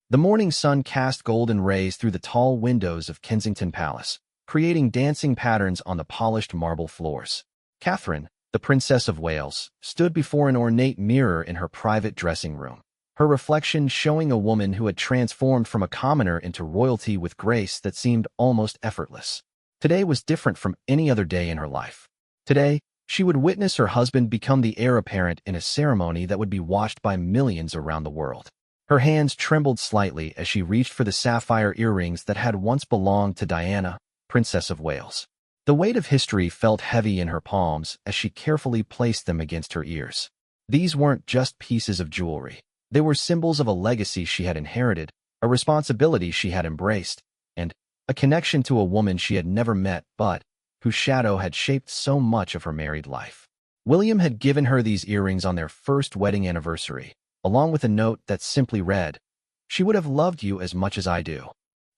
The morning sun cast golden rays through the tall windows of Kensington Palace, creating dancing patterns on the polished marble floors. Catherine, the Princess of Wales, stood before an ornate mirror in her private dressing room, her reflection showing a woman who had transformed from a commoner into royalty with grace that seemed almost effortless. Today was different from any other day in her life. Today, she would witness her husband become the heir apparent in a ceremony that would be watched by millions around the world. Her hands trembled slightly as she reached for the sapphire earrings that had once belonged to Diana, Princess of Wales. The weight of history felt heavy in her palms as she carefully placed them against her ears. These weren't just pieces of jewelry. They were symbols of a legacy she had inherited, a responsibility she had embraced, and a connection to a woman she had never met but whose shadow had shaped so much of her married life. William had given her these earrings on their first wedding anniversary, along with a note that simply read, "She would have loved you as much as I do."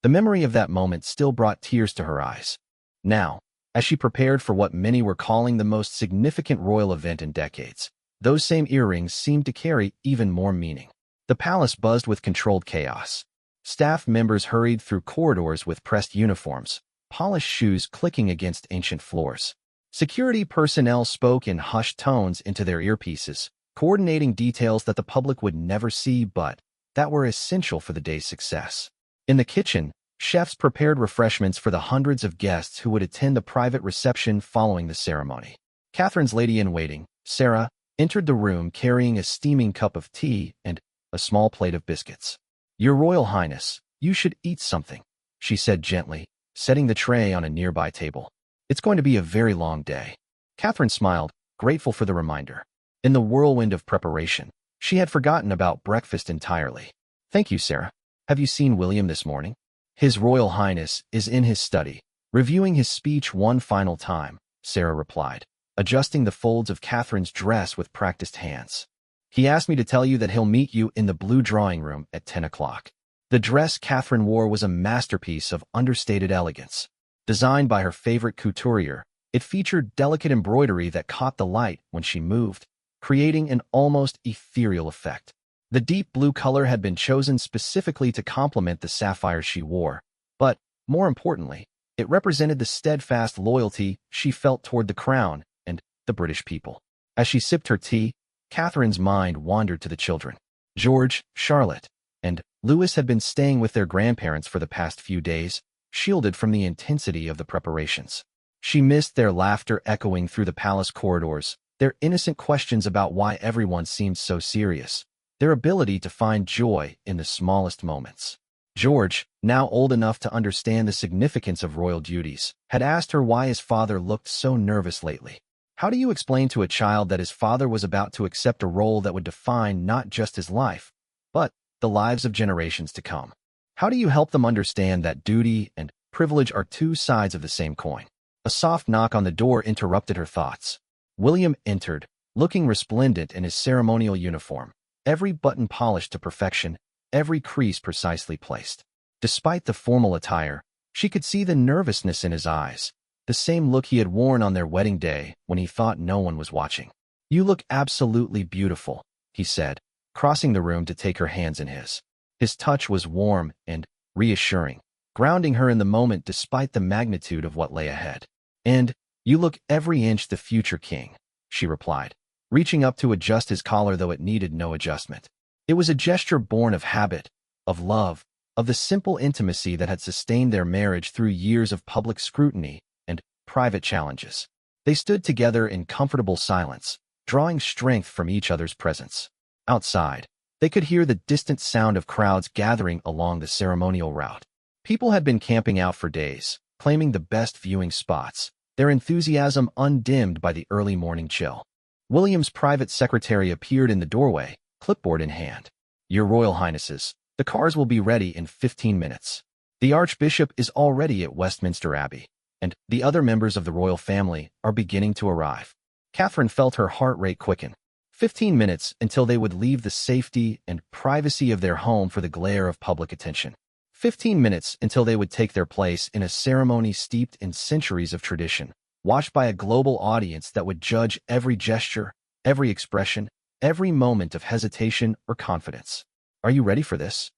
The memory of that moment still brought tears to her eyes. Now, as she prepared for what many were calling the most significant royal event in decades, those same earrings seemed to carry even more meaning. The palace buzzed with controlled chaos. Staff members hurried through corridors with pressed uniforms, polished shoes clicking against ancient floors. Security personnel spoke in hushed tones into their earpieces, coordinating details that the public would never see but that were essential for the day's success. In the kitchen, chefs prepared refreshments for the hundreds of guests who would attend the private reception following the ceremony. Catherine's lady-in-waiting, Sarah, entered the room carrying a steaming cup of tea and a small plate of biscuits. "Your Royal Highness, you should eat something," she said gently, setting the tray on a nearby table. "It's going to be a very long day." Catherine smiled, grateful for the reminder. In the whirlwind of preparation, she had forgotten about breakfast entirely. "Thank you, Sarah. Have you seen William this morning?" "His Royal Highness is in his study, reviewing his speech one final time," Sarah replied, adjusting the folds of Catherine's dress with practiced hands. "He asked me to tell you that he'll meet you in the blue drawing room at 10 o'clock. The dress Catherine wore was a masterpiece of understated elegance. Designed by her favorite couturier, it featured delicate embroidery that caught the light when she moved, creating an almost ethereal effect. The deep blue color had been chosen specifically to complement the sapphires she wore, but, more importantly, it represented the steadfast loyalty she felt toward the crown and the British people. As she sipped her tea, Catherine's mind wandered to the children. George, Charlotte, and Louis had been staying with their grandparents for the past few days, shielded from the intensity of the preparations. She missed their laughter echoing through the palace corridors, their innocent questions about why everyone seemed so serious, their ability to find joy in the smallest moments. George, now old enough to understand the significance of royal duties, had asked her why his father looked so nervous lately. How do you explain to a child that his father was about to accept a role that would define not just his life, but the lives of generations to come? How do you help them understand that duty and privilege are two sides of the same coin? A soft knock on the door interrupted her thoughts. William entered, looking resplendent in his ceremonial uniform, every button polished to perfection, every crease precisely placed. Despite the formal attire, she could see the nervousness in his eyes, the same look he had worn on their wedding day when he thought no one was watching. "You look absolutely beautiful," he said, crossing the room to take her hands in his. His touch was warm and reassuring, grounding her in the moment despite the magnitude of what lay ahead. "And you look every inch the future king," she replied, reaching up to adjust his collar though it needed no adjustment. It was a gesture born of habit, of love, of the simple intimacy that had sustained their marriage through years of public scrutiny and private challenges. They stood together in comfortable silence, drawing strength from each other's presence. Outside, they could hear the distant sound of crowds gathering along the ceremonial route. People had been camping out for days, claiming the best viewing spots, their enthusiasm undimmed by the early morning chill. William's private secretary appeared in the doorway, clipboard in hand. "Your Royal Highnesses, the cars will be ready in 15 minutes. The Archbishop is already at Westminster Abbey, and the other members of the royal family are beginning to arrive." Catherine felt her heart rate quicken. 15 minutes until they would leave the safety and privacy of their home for the glare of public attention. 15 minutes until they would take their place in a ceremony steeped in centuries of tradition, watched by a global audience that would judge every gesture, every expression, every moment of hesitation or confidence. "Are you ready for this?"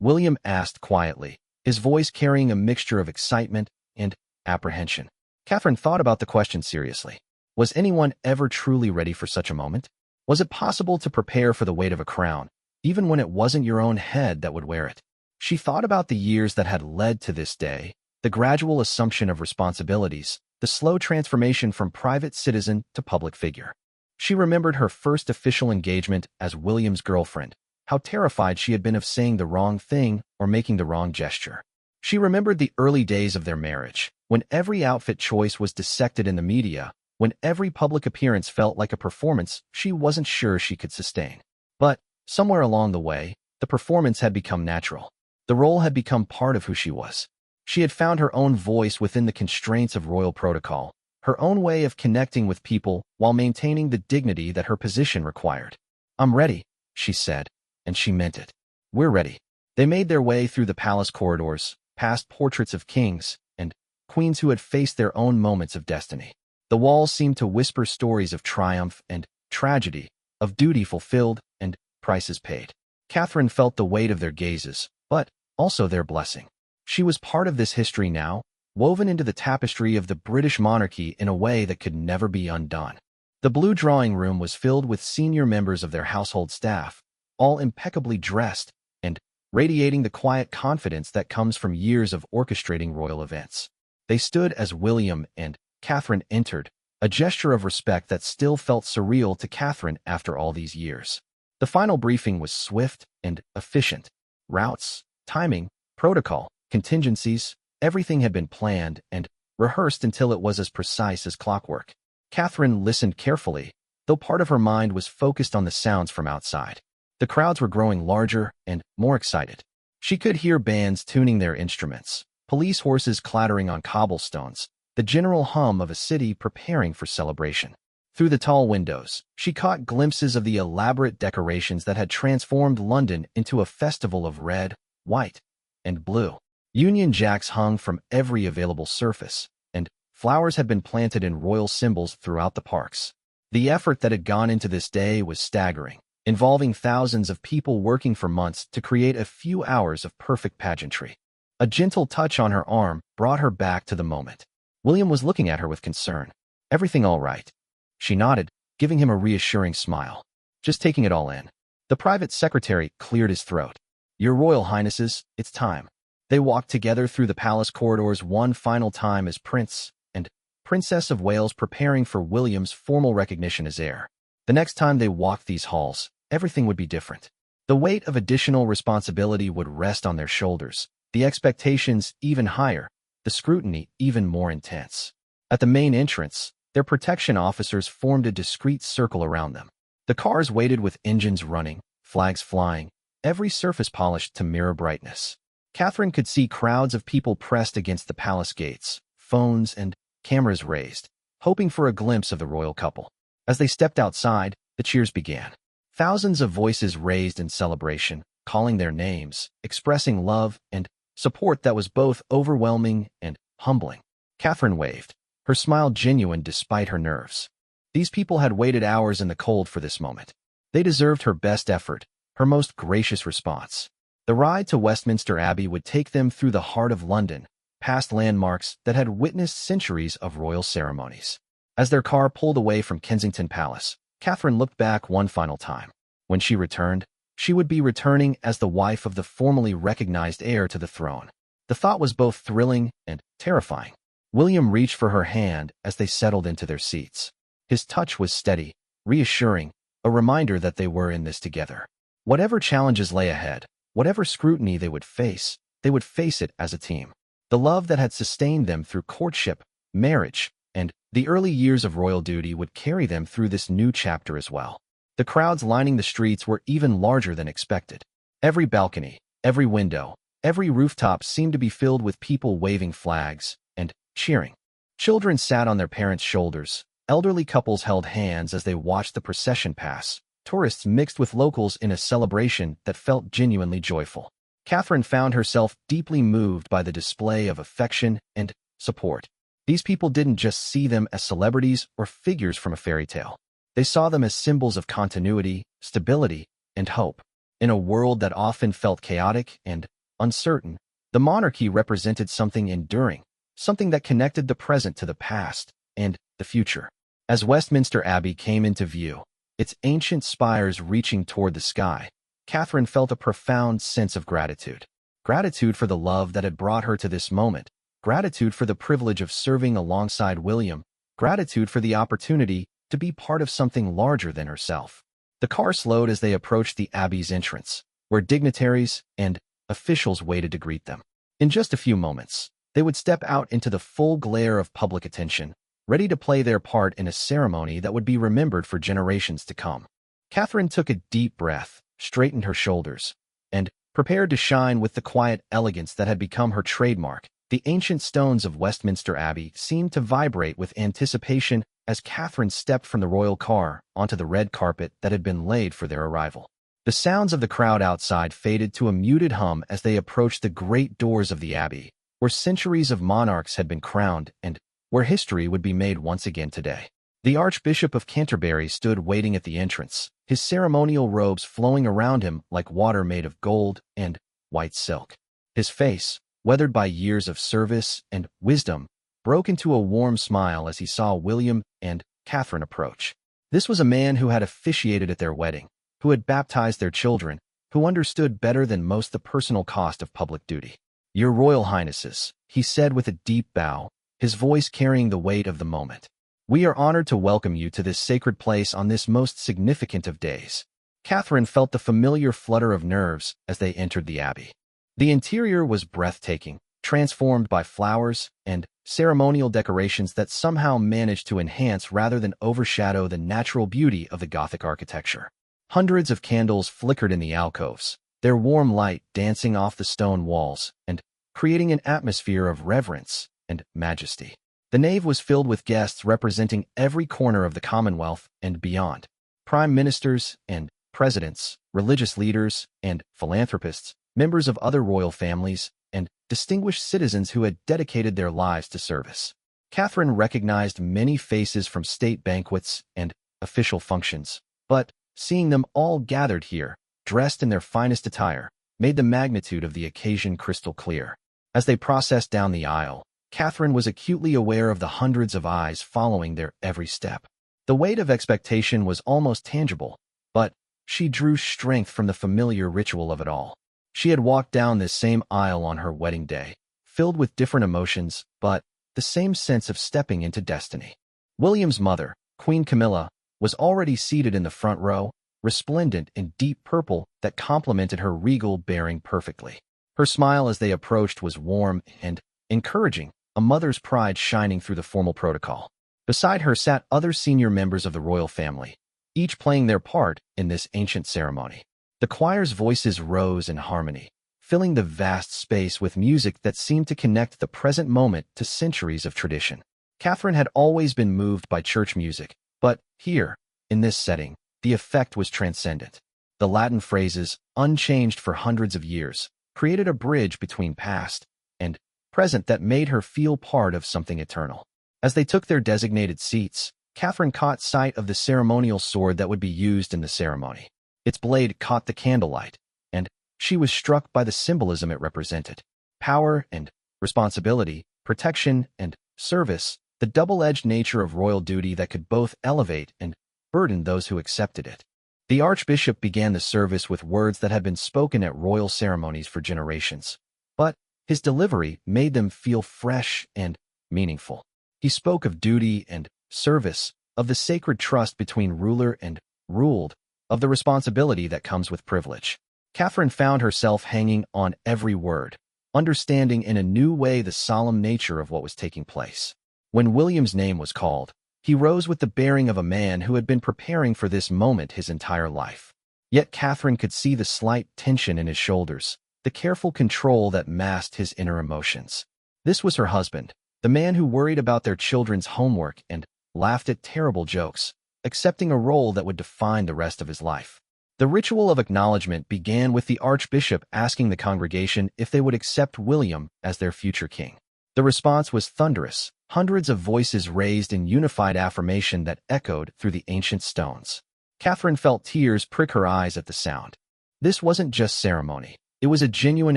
William asked quietly, his voice carrying a mixture of excitement and apprehension. Catherine thought about the question seriously. Was anyone ever truly ready for such a moment? Was it possible to prepare for the weight of a crown, even when it wasn't your own head that would wear it? She thought about the years that had led to this day, the gradual assumption of responsibilities, the slow transformation from private citizen to public figure. She remembered her first official engagement as William's girlfriend, how terrified she had been of saying the wrong thing or making the wrong gesture. She remembered the early days of their marriage, when every outfit choice was dissected in the media, when every public appearance felt like a performance she wasn't sure she could sustain. But, somewhere along the way, the performance had become natural. The role had become part of who she was. She had found her own voice within the constraints of royal protocol, her own way of connecting with people while maintaining the dignity that her position required. "I'm ready," she said, and she meant it. "We're ready." They made their way through the palace corridors, past portraits of kings and queens who had faced their own moments of destiny. The walls seemed to whisper stories of triumph and tragedy, of duty fulfilled and prices paid. Catherine felt the weight of their gazes, but also their blessing. She was part of this history now, woven into the tapestry of the British monarchy in a way that could never be undone. The blue drawing room was filled with senior members of their household staff, all impeccably dressed and radiating the quiet confidence that comes from years of orchestrating royal events. They stood as William and Catherine entered, a gesture of respect that still felt surreal to Catherine after all these years. The final briefing was swift and efficient. Routes, timing, protocol, contingencies, everything had been planned and rehearsed until it was as precise as clockwork. Catherine listened carefully, though part of her mind was focused on the sounds from outside. The crowds were growing larger and more excited. She could hear bands tuning their instruments, police horses clattering on cobblestones, the general hum of a city preparing for celebration. Through the tall windows, she caught glimpses of the elaborate decorations that had transformed London into a festival of red, white, and blue. Union Jacks hung from every available surface, and flowers had been planted in royal symbols throughout the parks. The effort that had gone into this day was staggering, involving thousands of people working for months to create a few hours of perfect pageantry. A gentle touch on her arm brought her back to the moment. William was looking at her with concern. "Everything all right?" She nodded, giving him a reassuring smile. "Just taking it all in." The private secretary cleared his throat. "Your Royal Highnesses, it's time." They walked together through the palace corridors one final time as Prince and Princess of Wales preparing for William's formal recognition as heir. The next time they walked these halls, everything would be different. The weight of additional responsibility would rest on their shoulders, the expectations even higher, the scrutiny even more intense. At the main entrance, their protection officers formed a discreet circle around them. The cars waited with engines running, flags flying, every surface polished to mirror brightness. Catherine could see crowds of people pressed against the palace gates, phones and cameras raised, hoping for a glimpse of the royal couple. As they stepped outside, the cheers began. Thousands of voices raised in celebration, calling their names, expressing love and support that was both overwhelming and humbling. Catherine waved, her smile genuine despite her nerves. These people had waited hours in the cold for this moment. They deserved her best effort, her most gracious response. The ride to Westminster Abbey would take them through the heart of London, past landmarks that had witnessed centuries of royal ceremonies. As their car pulled away from Kensington Palace, Catherine looked back one final time. When she returned, she would be returning as the wife of the formally recognized heir to the throne. The thought was both thrilling and terrifying. William reached for her hand as they settled into their seats. His touch was steady, reassuring, a reminder that they were in this together. Whatever challenges lay ahead, whatever scrutiny they would face it as a team. The love that had sustained them through courtship, marriage, and the early years of royal duty would carry them through this new chapter as well. The crowds lining the streets were even larger than expected. Every balcony, every window, every rooftop seemed to be filled with people waving flags and cheering. Children sat on their parents' shoulders. Elderly couples held hands as they watched the procession pass. Tourists mixed with locals in a celebration that felt genuinely joyful. Catherine found herself deeply moved by the display of affection and support. These people didn't just see them as celebrities or figures from a fairy tale. They saw them as symbols of continuity, stability, and hope. In a world that often felt chaotic and uncertain, the monarchy represented something enduring, something that connected the present to the past and the future. As Westminster Abbey came into view, its ancient spires reaching toward the sky, Catherine felt a profound sense of gratitude. Gratitude for the love that had brought her to this moment, gratitude for the privilege of serving alongside William, gratitude for the opportunity to be part of something larger than herself. The car slowed as they approached the Abbey's entrance, where dignitaries and officials waited to greet them. In just a few moments, they would step out into the full glare of public attention, ready to play their part in a ceremony that would be remembered for generations to come. Catherine took a deep breath, straightened her shoulders, and prepared to shine with the quiet elegance that had become her trademark. The ancient stones of Westminster Abbey seemed to vibrate with anticipation as Catherine stepped from the royal car onto the red carpet that had been laid for their arrival. The sounds of the crowd outside faded to a muted hum as they approached the great doors of the Abbey, where centuries of monarchs had been crowned and where history would be made once again today. The Archbishop of Canterbury stood waiting at the entrance, his ceremonial robes flowing around him like water made of gold and white silk. His face, weathered by years of service and wisdom, broke into a warm smile as he saw William and Catherine approach. This was a man who had officiated at their wedding, who had baptized their children, who understood better than most the personal cost of public duty. "Your Royal Highnesses," he said with a deep bow, his voice carrying the weight of the moment. "We are honored to welcome you to this sacred place on this most significant of days." Catherine felt the familiar flutter of nerves as they entered the Abbey. The interior was breathtaking, transformed by flowers and ceremonial decorations that somehow managed to enhance rather than overshadow the natural beauty of the Gothic architecture. Hundreds of candles flickered in the alcoves, their warm light dancing off the stone walls and creating an atmosphere of reverence and majesty. The nave was filled with guests representing every corner of the Commonwealth and beyond. Prime ministers and presidents, religious leaders and philanthropists, members of other royal families, and distinguished citizens who had dedicated their lives to service. Catherine recognized many faces from state banquets and official functions, but seeing them all gathered here, dressed in their finest attire, made the magnitude of the occasion crystal clear. As they processed down the aisle, Catherine was acutely aware of the hundreds of eyes following their every step. The weight of expectation was almost tangible, but she drew strength from the familiar ritual of it all. She had walked down this same aisle on her wedding day, filled with different emotions, but the same sense of stepping into destiny. William's mother, Queen Camilla, was already seated in the front row, resplendent in deep purple that complemented her regal bearing perfectly. Her smile as they approached was warm and encouraging, a mother's pride shining through the formal protocol. Beside her sat other senior members of the royal family, each playing their part in this ancient ceremony. The choir's voices rose in harmony, filling the vast space with music that seemed to connect the present moment to centuries of tradition. Catherine had always been moved by church music, but here, in this setting, the effect was transcendent. The Latin phrases, unchanged for hundreds of years, created a bridge between past and present that made her feel part of something eternal. As they took their designated seats, Catherine caught sight of the ceremonial sword that would be used in the ceremony. Its blade caught the candlelight, and she was struck by the symbolism it represented. Power and responsibility, protection and service, the double-edged nature of royal duty that could both elevate and burden those who accepted it. The Archbishop began the service with words that had been spoken at royal ceremonies for generations, but his delivery made them feel fresh and meaningful. He spoke of duty and service, of the sacred trust between ruler and ruled, of the responsibility that comes with privilege. Catherine found herself hanging on every word, understanding in a new way the solemn nature of what was taking place. When William's name was called, he rose with the bearing of a man who had been preparing for this moment his entire life. Yet Catherine could see the slight tension in his shoulders, the careful control that masked his inner emotions. This was her husband, the man who worried about their children's homework and laughed at terrible jokes, accepting a role that would define the rest of his life. The ritual of acknowledgement began with the Archbishop asking the congregation if they would accept William as their future king. The response was thunderous, hundreds of voices raised in unified affirmation that echoed through the ancient stones. Catherine felt tears prick her eyes at the sound. This wasn't just ceremony. It was a genuine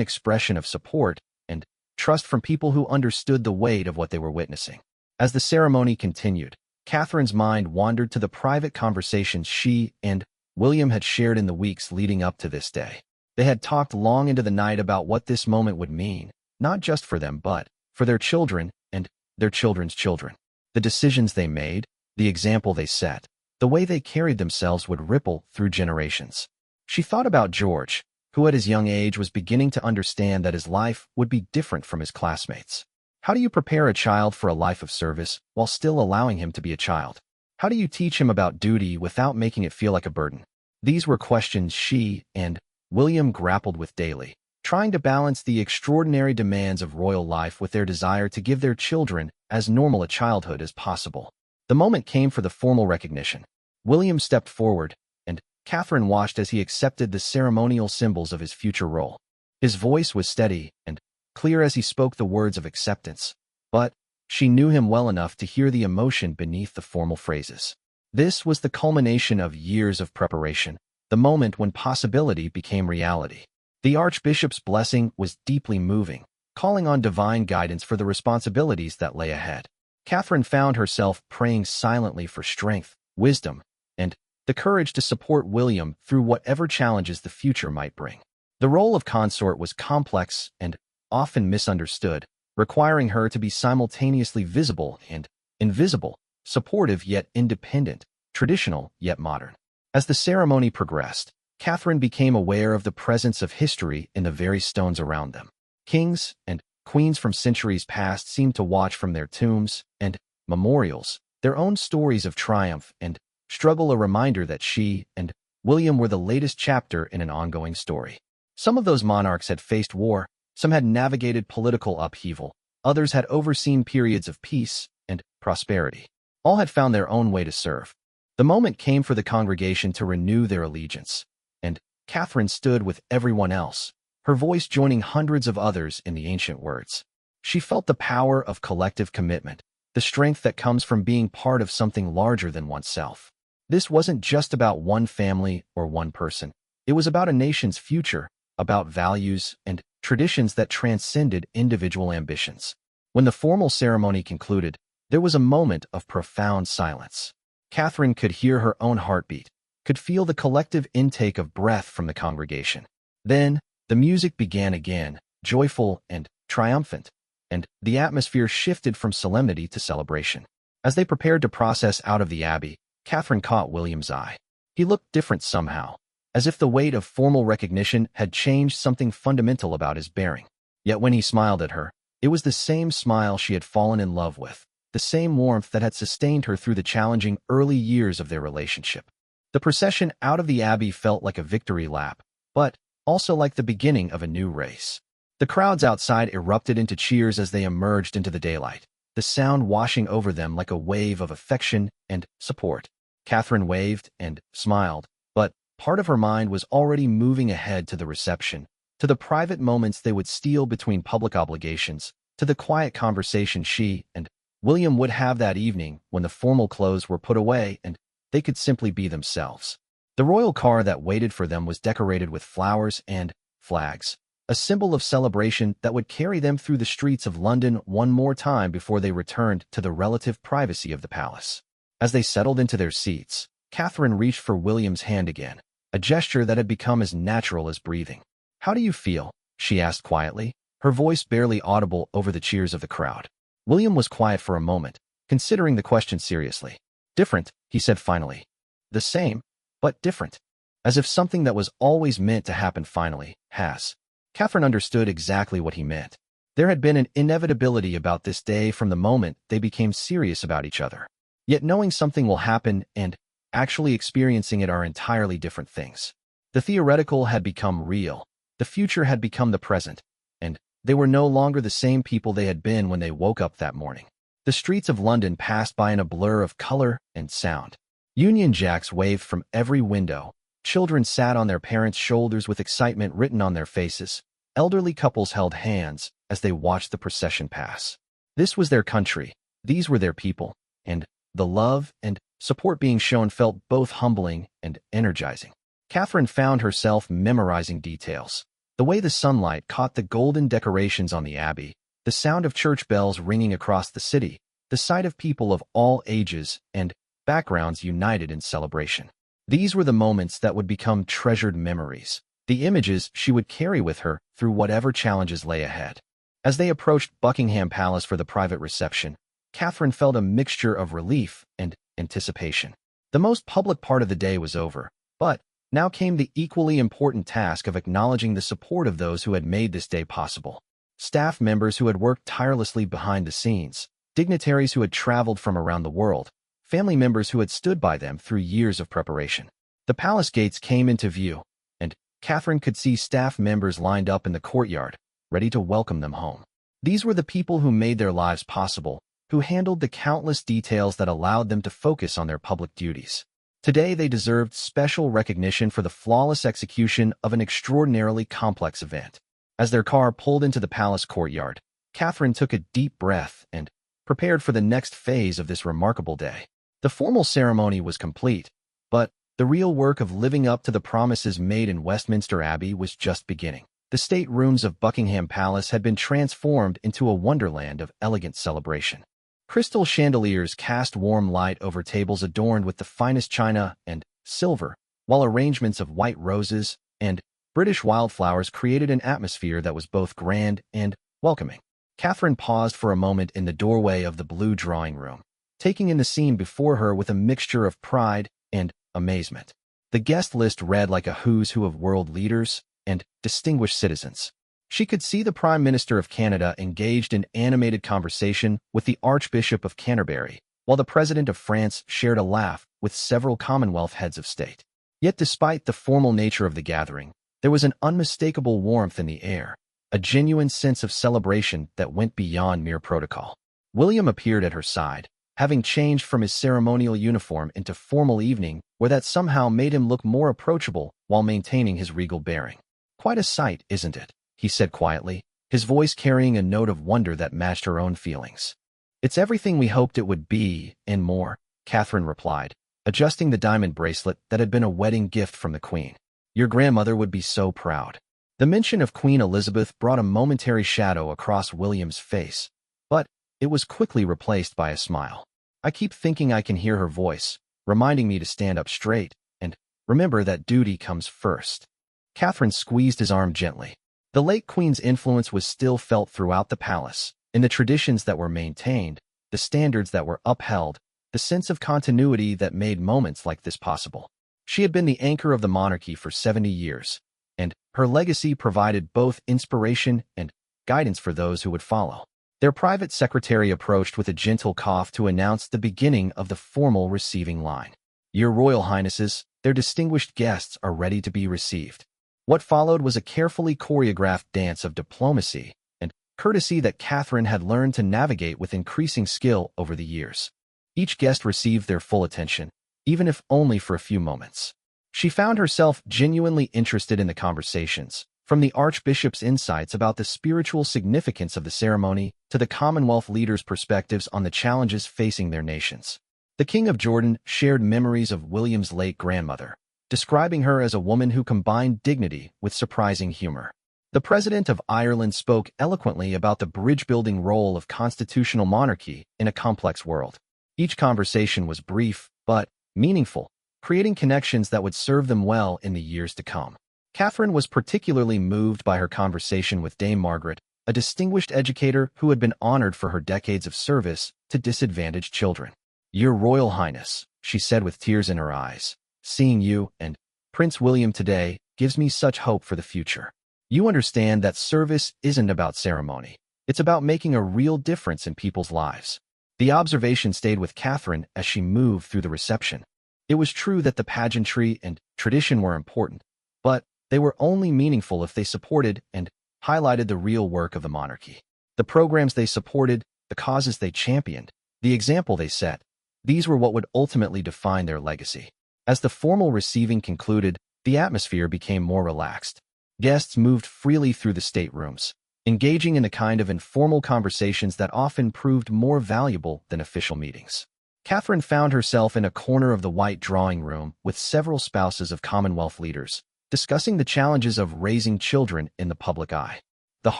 expression of support and trust from people who understood the weight of what they were witnessing. As the ceremony continued, Catherine's mind wandered to the private conversations she and William had shared in the weeks leading up to this day. They had talked long into the night about what this moment would mean, not just for them but for their children and their children's children. The decisions they made, the example they set, the way they carried themselves would ripple through generations. She thought about George, who at his young age was beginning to understand that his life would be different from his classmates. How do you prepare a child for a life of service while still allowing him to be a child? How do you teach him about duty without making it feel like a burden? These were questions she and William grappled with daily, trying to balance the extraordinary demands of royal life with their desire to give their children as normal a childhood as possible. The moment came for the formal recognition. William stepped forward, and Catherine watched as he accepted the ceremonial symbols of his future role. His voice was steady and clear as he spoke the words of acceptance, but she knew him well enough to hear the emotion beneath the formal phrases. This was the culmination of years of preparation, the moment when possibility became reality. The Archbishop's blessing was deeply moving, calling on divine guidance for the responsibilities that lay ahead. Catherine found herself praying silently for strength, wisdom, and the courage to support William through whatever challenges the future might bring. The role of consort was complex and often misunderstood, requiring her to be simultaneously visible and invisible, supportive yet independent, traditional yet modern. As the ceremony progressed, Catherine became aware of the presence of history in the very stones around them. Kings and queens from centuries past seemed to watch from their tombs and memorials, their own stories of triumph and struggle, a reminder that she and William were the latest chapter in an ongoing story. Some of those monarchs had faced war, some had navigated political upheaval, others had overseen periods of peace and prosperity. All had found their own way to serve. The moment came for the congregation to renew their allegiance, and Catherine stood with everyone else, her voice joining hundreds of others in the ancient words. She felt the power of collective commitment, the strength that comes from being part of something larger than oneself. This wasn't just about one family or one person. It was about a nation's future, about values and traditions that transcended individual ambitions. When the formal ceremony concluded, there was a moment of profound silence. Catherine could hear her own heartbeat, could feel the collective intake of breath from the congregation. Then, the music began again, joyful and triumphant, and the atmosphere shifted from solemnity to celebration. As they prepared to process out of the abbey, Catherine caught William's eye. He looked different somehow, as if the weight of formal recognition had changed something fundamental about his bearing. Yet when he smiled at her, it was the same smile she had fallen in love with, the same warmth that had sustained her through the challenging early years of their relationship. The procession out of the abbey felt like a victory lap, but also like the beginning of a new race. The crowds outside erupted into cheers as they emerged into the daylight, the sound washing over them like a wave of affection and support. Catherine waved and smiled, but part of her mind was already moving ahead to the reception, to the private moments they would steal between public obligations, to the quiet conversation she and William would have that evening when the formal clothes were put away and they could simply be themselves. The royal car that waited for them was decorated with flowers and flags, a symbol of celebration that would carry them through the streets of London one more time before they returned to the relative privacy of the palace. As they settled into their seats, Catherine reached for William's hand again, a gesture that had become as natural as breathing. "How do you feel?" she asked quietly, her voice barely audible over the cheers of the crowd. William was quiet for a moment, considering the question seriously. "Different," he said finally. "The same, but different." As if something that was always meant to happen finally has. Catherine understood exactly what he meant. There had been an inevitability about this day from the moment they became serious about each other. Yet knowing something will happen and actually experiencing it are entirely different things. The theoretical had become real, the future had become the present, and they were no longer the same people they had been when they woke up that morning. The streets of London passed by in a blur of color and sound. Union Jacks waved from every window. Children sat on their parents' shoulders with excitement written on their faces. Elderly couples held hands as they watched the procession pass. This was their country, these were their people, and the love and support being shown felt both humbling and energizing. Catherine found herself memorizing details, The way the sunlight caught the golden decorations on the abbey, the sound of church bells ringing across the city, the sight of people of all ages and backgrounds united in celebration. These were the moments that would become treasured memories, the images she would carry with her through whatever challenges lay ahead. As they approached Buckingham Palace for the private reception, Catherine felt a mixture of relief and anticipation. The most public part of the day was over, but now came the equally important task of acknowledging the support of those who had made this day possible. Staff members who had worked tirelessly behind the scenes, dignitaries who had traveled from around the world, family members who had stood by them through years of preparation. The palace gates came into view, and Catherine could see staff members lined up in the courtyard, ready to welcome them home. These were the people who made their lives possible, who handled the countless details that allowed them to focus on their public duties. Today they deserved special recognition for the flawless execution of an extraordinarily complex event. As their car pulled into the palace courtyard, Catherine took a deep breath and prepared for the next phase of this remarkable day. The formal ceremony was complete, but the real work of living up to the promises made in Westminster Abbey was just beginning. The state rooms of Buckingham Palace had been transformed into a wonderland of elegant celebration. Crystal chandeliers cast warm light over tables adorned with the finest china and silver, while arrangements of white roses and British wildflowers created an atmosphere that was both grand and welcoming. Catherine paused for a moment in the doorway of the blue drawing room, taking in the scene before her with a mixture of pride and amazement. The guest list read like a who's who of world leaders and distinguished citizens. She could see the Prime Minister of Canada engaged in animated conversation with the Archbishop of Canterbury, while the President of France shared a laugh with several Commonwealth heads of state. Yet despite the formal nature of the gathering, there was an unmistakable warmth in the air, a genuine sense of celebration that went beyond mere protocol. William appeared at her side, having changed from his ceremonial uniform into formal evening wear that somehow made him look more approachable while maintaining his regal bearing. "Quite a sight, isn't it?" he said quietly, his voice carrying a note of wonder that matched her own feelings. "It's everything we hoped it would be, and more," Catherine replied, adjusting the diamond bracelet that had been a wedding gift from the Queen. "Your grandmother would be so proud." The mention of Queen Elizabeth brought a momentary shadow across William's face, but it was quickly replaced by a smile. "I keep thinking I can hear her voice, reminding me to stand up straight and remember that duty comes first." Catherine squeezed his arm gently. The late Queen's influence was still felt throughout the palace, in the traditions that were maintained, the standards that were upheld, the sense of continuity that made moments like this possible. She had been the anchor of the monarchy for 70 years, and her legacy provided both inspiration and guidance for those who would follow. Their private secretary approached with a gentle cough to announce the beginning of the formal receiving line. "Your Royal Highnesses, their distinguished guests are ready to be received." What followed was a carefully choreographed dance of diplomacy and courtesy that Catherine had learned to navigate with increasing skill over the years. Each guest received their full attention, even if only for a few moments. She found herself genuinely interested in the conversations, from the Archbishop's insights about the spiritual significance of the ceremony to the Commonwealth leaders' perspectives on the challenges facing their nations. The King of Jordan shared memories of William's late grandmother, describing her as a woman who combined dignity with surprising humor. The President of Ireland spoke eloquently about the bridge-building role of constitutional monarchy in a complex world. Each conversation was brief, but meaningful, creating connections that would serve them well in the years to come. Catherine was particularly moved by her conversation with Dame Margaret, a distinguished educator who had been honored for her decades of service to disadvantaged children. "Your Royal Highness," she said with tears in her eyes, "seeing you and Prince William today gives me such hope for the future. You understand that service isn't about ceremony. It's about making a real difference in people's lives." The observation stayed with Catherine as she moved through the reception. It was true that the pageantry and tradition were important, but they were only meaningful if they supported and highlighted the real work of the monarchy. The programs they supported, the causes they championed, the example they set, these were what would ultimately define their legacy. As the formal receiving concluded, the atmosphere became more relaxed. Guests moved freely through the staterooms, engaging in the kind of informal conversations that often proved more valuable than official meetings. Catherine found herself in a corner of the white drawing room with several spouses of Commonwealth leaders, discussing the challenges of raising children in the public eye. The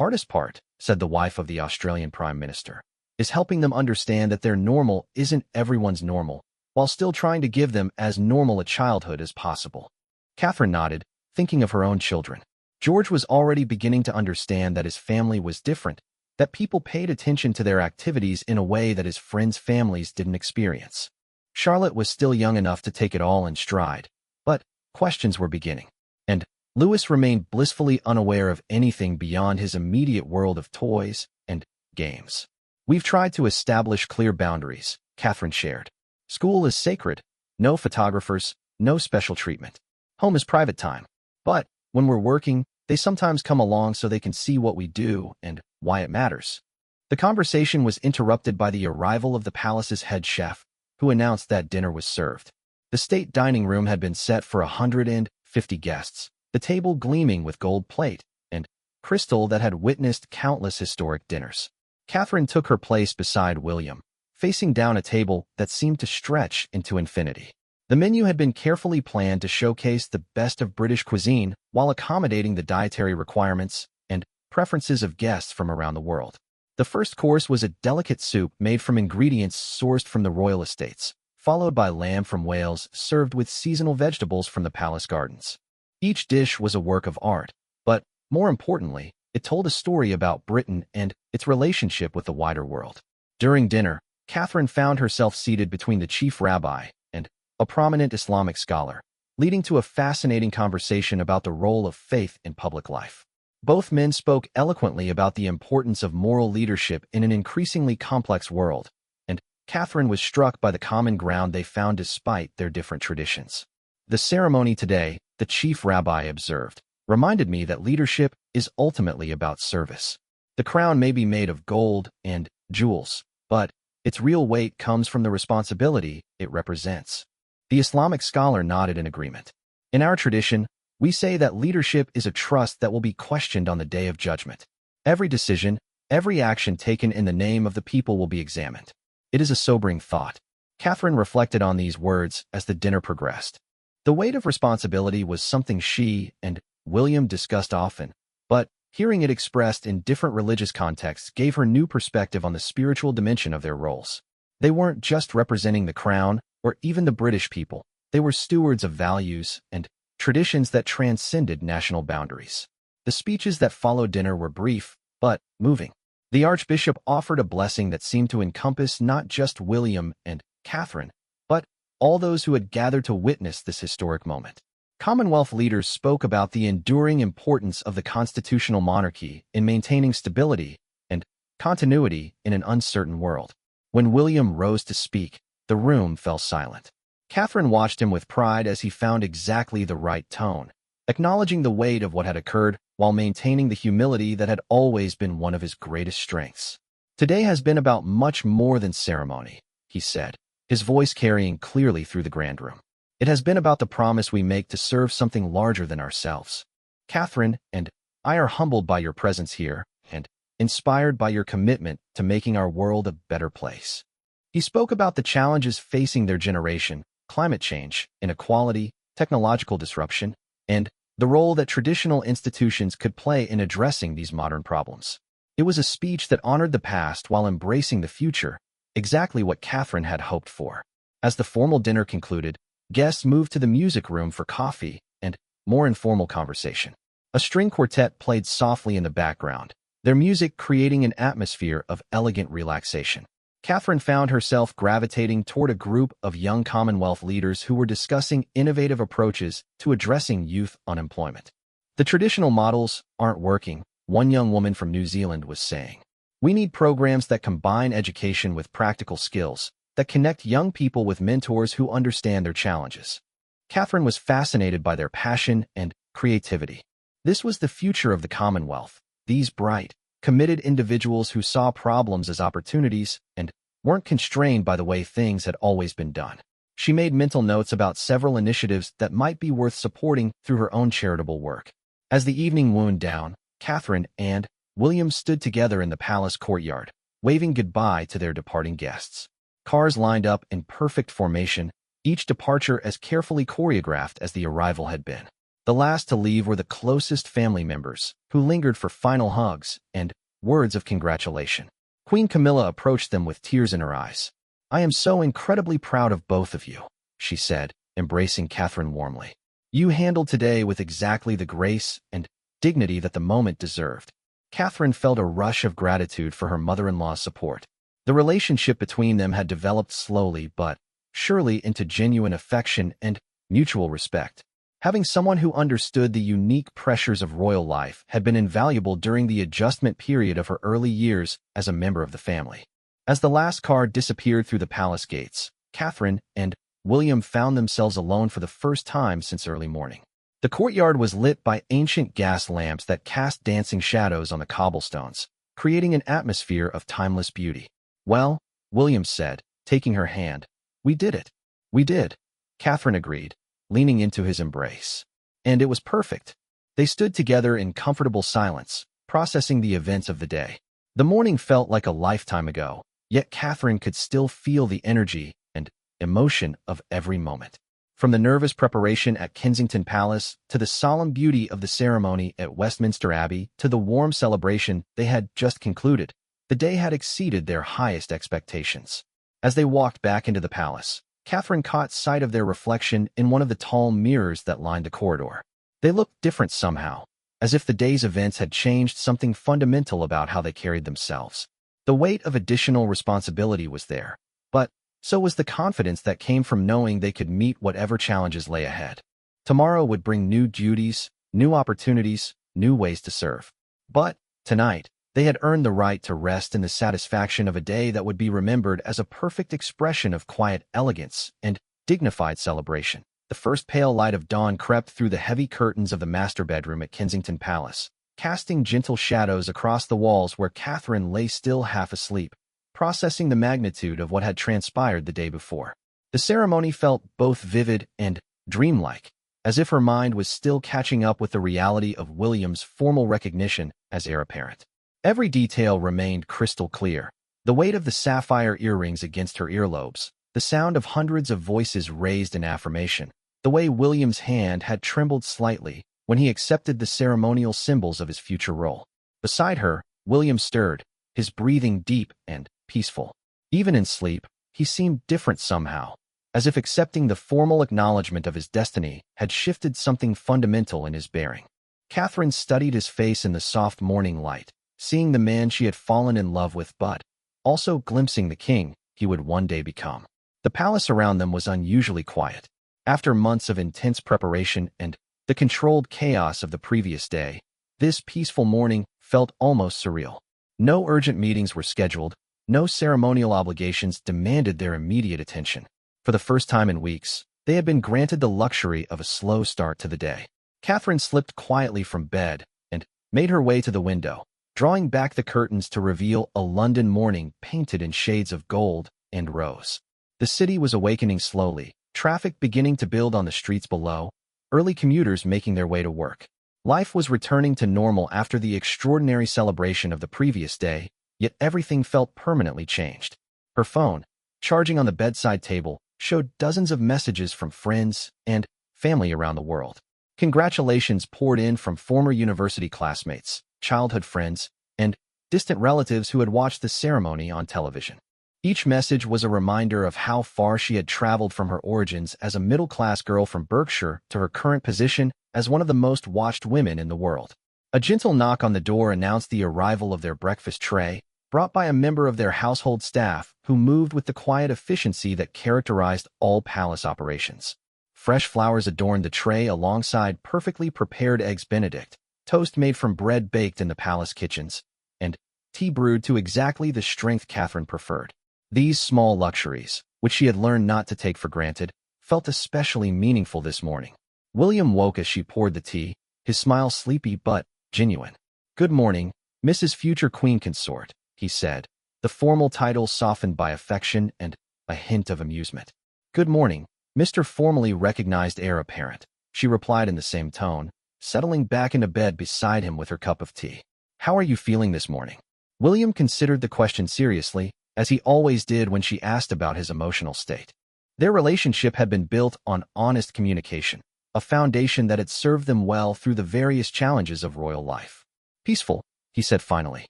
hardest part, said the wife of the Australian Prime Minister, is helping them understand that their normal isn't everyone's normal, while still trying to give them as normal a childhood as possible. Catherine nodded, thinking of her own children. George was already beginning to understand that his family was different, that people paid attention to their activities in a way that his friends' families didn't experience. Charlotte was still young enough to take it all in stride, but questions were beginning. And Louis remained blissfully unaware of anything beyond his immediate world of toys and games. We've tried to establish clear boundaries, Catherine shared. School is sacred, no photographers, no special treatment. Home is private time. But when we're working, they sometimes come along so they can see what we do and why it matters. The conversation was interrupted by the arrival of the palace's head chef, who announced that dinner was served. The state dining room had been set for 150 guests, the table gleaming with gold plate and crystal that had witnessed countless historic dinners. Catherine took her place beside William, facing down a table that seemed to stretch into infinity. The menu had been carefully planned to showcase the best of British cuisine while accommodating the dietary requirements and preferences of guests from around the world. The first course was a delicate soup made from ingredients sourced from the royal estates, followed by lamb from Wales served with seasonal vegetables from the palace gardens. Each dish was a work of art, but, more importantly, it told a story about Britain and its relationship with the wider world. During dinner, Catherine found herself seated between the chief rabbi and a prominent Islamic scholar, leading to a fascinating conversation about the role of faith in public life. Both men spoke eloquently about the importance of moral leadership in an increasingly complex world, and Catherine was struck by the common ground they found despite their different traditions. The ceremony today, the chief rabbi observed, reminded me that leadership is ultimately about service. The crown may be made of gold and jewels, but its real weight comes from the responsibility it represents. The Islamic scholar nodded in agreement. In our tradition, we say that leadership is a trust that will be questioned on the day of judgment. Every decision, every action taken in the name of the people will be examined. It is a sobering thought. Catherine reflected on these words as the dinner progressed. The weight of responsibility was something she and William discussed often, but hearing it expressed in different religious contexts gave her new perspective on the spiritual dimension of their roles. They weren't just representing the crown or even the British people. They were stewards of values and traditions that transcended national boundaries. The speeches that followed dinner were brief, but moving. The Archbishop offered a blessing that seemed to encompass not just William and Catherine, but all those who had gathered to witness this historic moment. Commonwealth leaders spoke about the enduring importance of the constitutional monarchy in maintaining stability and continuity in an uncertain world. When William rose to speak, the room fell silent. Catherine watched him with pride as he found exactly the right tone, acknowledging the weight of what had occurred while maintaining the humility that had always been one of his greatest strengths. Today has been about much more than ceremony, he said, his voice carrying clearly through the grand room. It has been about the promise we make to serve something larger than ourselves. Catherine and I are humbled by your presence here and inspired by your commitment to making our world a better place. He spoke about the challenges facing their generation, climate change, inequality, technological disruption, and the role that traditional institutions could play in addressing these modern problems. It was a speech that honored the past while embracing the future, exactly what Catherine had hoped for. As the formal dinner concluded, guests moved to the music room for coffee and more informal conversation. A string quartet played softly in the background, their music creating an atmosphere of elegant relaxation. Catherine found herself gravitating toward a group of young Commonwealth leaders who were discussing innovative approaches to addressing youth unemployment. The traditional models aren't working, one young woman from New Zealand was saying. We need programs that combine education with practical skills, that connect young people with mentors who understand their challenges. Catherine was fascinated by their passion and creativity. This was the future of the Commonwealth, these bright, committed individuals who saw problems as opportunities and weren't constrained by the way things had always been done. She made mental notes about several initiatives that might be worth supporting through her own charitable work. As the evening wound down, Catherine and William stood together in the palace courtyard, waving goodbye to their departing guests. Cars lined up in perfect formation, each departure as carefully choreographed as the arrival had been. The last to leave were the closest family members, who lingered for final hugs and words of congratulation. Queen Camilla approached them with tears in her eyes. "I am so incredibly proud of both of you," she said, embracing Catherine warmly. "You handled today with exactly the grace and dignity that the moment deserved." Catherine felt a rush of gratitude for her mother-in-law's support. The relationship between them had developed slowly but surely into genuine affection and mutual respect. Having someone who understood the unique pressures of royal life had been invaluable during the adjustment period of her early years as a member of the family. As the last car disappeared through the palace gates, Catherine and William found themselves alone for the first time since early morning. The courtyard was lit by ancient gas lamps that cast dancing shadows on the cobblestones, creating an atmosphere of timeless beauty. "Well," William said, taking her hand, "we did it." "We did," Catherine agreed, leaning into his embrace. "And it was perfect." They stood together in comfortable silence, processing the events of the day. The morning felt like a lifetime ago, yet Catherine could still feel the energy and emotion of every moment. From the nervous preparation at Kensington Palace to the solemn beauty of the ceremony at Westminster Abbey to the warm celebration they had just concluded, the day had exceeded their highest expectations. As they walked back into the palace, Catherine caught sight of their reflection in one of the tall mirrors that lined the corridor. They looked different somehow, as if the day's events had changed something fundamental about how they carried themselves. The weight of additional responsibility was there, but so was the confidence that came from knowing they could meet whatever challenges lay ahead. Tomorrow would bring new duties, new opportunities, new ways to serve. But tonight, they had earned the right to rest in the satisfaction of a day that would be remembered as a perfect expression of quiet elegance and dignified celebration. The first pale light of dawn crept through the heavy curtains of the master bedroom at Kensington Palace, casting gentle shadows across the walls where Catherine lay still half asleep, processing the magnitude of what had transpired the day before. The ceremony felt both vivid and dreamlike, as if her mind was still catching up with the reality of William's formal recognition as heir apparent. Every detail remained crystal clear. The weight of the sapphire earrings against her earlobes, the sound of hundreds of voices raised in affirmation, the way William's hand had trembled slightly when he accepted the ceremonial symbols of his future role. Beside her, William stirred, his breathing deep and peaceful. Even in sleep, he seemed different somehow, as if accepting the formal acknowledgement of his destiny had shifted something fundamental in his bearing. Catherine studied his face in the soft morning light, seeing the man she had fallen in love with but also glimpsing the king he would one day become. The palace around them was unusually quiet. After months of intense preparation and the controlled chaos of the previous day, this peaceful morning felt almost surreal. No urgent meetings were scheduled, no ceremonial obligations demanded their immediate attention. For the first time in weeks, they had been granted the luxury of a slow start to the day. Catherine slipped quietly from bed and made her way to the window, drawing back the curtains to reveal a London morning painted in shades of gold and rose. The city was awakening slowly, traffic beginning to build on the streets below, early commuters making their way to work. Life was returning to normal after the extraordinary celebration of the previous day, yet everything felt permanently changed. Her phone, charging on the bedside table, showed dozens of messages from friends and family around the world. Congratulations poured in from former university classmates, childhood friends, and distant relatives who had watched the ceremony on television. Each message was a reminder of how far she had traveled from her origins as a middle-class girl from Berkshire to her current position as one of the most watched women in the world. A gentle knock on the door announced the arrival of their breakfast tray, brought by a member of their household staff who moved with the quiet efficiency that characterized all palace operations. Fresh flowers adorned the tray alongside perfectly prepared eggs Benedict, toast made from bread baked in the palace kitchens, and tea brewed to exactly the strength Catherine preferred. These small luxuries, which she had learned not to take for granted, felt especially meaningful this morning. William woke as she poured the tea, his smile sleepy but genuine. "Good morning, Mrs. Future Queen Consort," he said, the formal title softened by affection and a hint of amusement. "Good morning, Mr. Formally Recognized Heir Apparent," she replied in the same tone, settling back into bed beside him with her cup of tea. "How are you feeling this morning?" William considered the question seriously, as he always did when she asked about his emotional state. Their relationship had been built on honest communication, a foundation that had served them well through the various challenges of royal life. "Peaceful," he said finally,